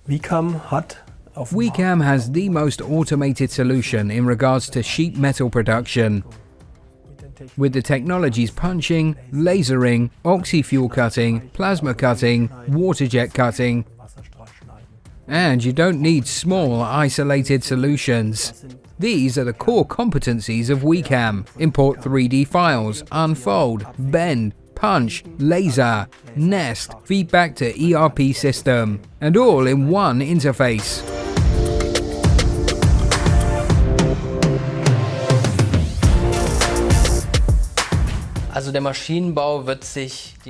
Wecam has the most automated solution in regards to sheet metal production. With the technologies punching, lasering, oxy-fuel cutting, plasma cutting, water jet cutting, and you don't need small, isolated solutions. These are the core competencies of Wecam. Import 3D files, unfold, bend, punch, laser, nest, feedback to ERP system, and all in one interface.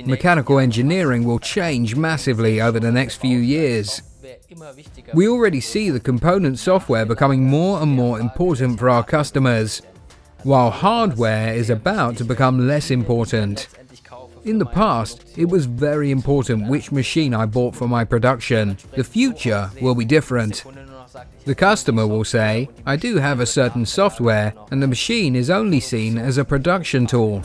Mechanical engineering will change massively over the next few years. We already see the component software becoming more and more important for our customers, while hardware is about to become less important. In the past, it was very important which machine I bought for my production. The future will be different. The customer will say, I do have a certain software, and the machine is only seen as a production tool.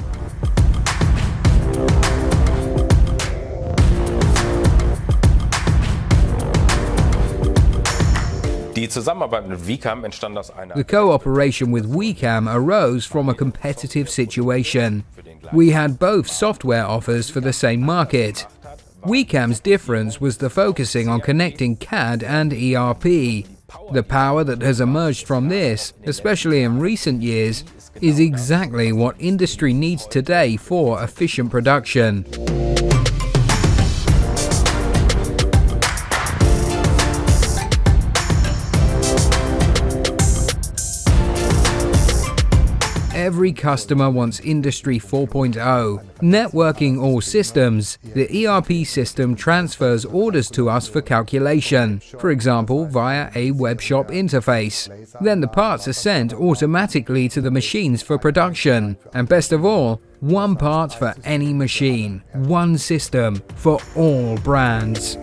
The cooperation with Wecam arose from a competitive situation. We had both software offers for the same market. Wecam's difference was the focusing on connecting CAD and ERP. The power that has emerged from this, especially in recent years, is exactly what industry needs today for efficient production. Every customer wants Industry 4.0, networking all systems. The ERP system transfers orders to us for calculation, for example via a web shop interface. Then the parts are sent automatically to the machines for production. And best of all, one part for any machine, one system for all brands.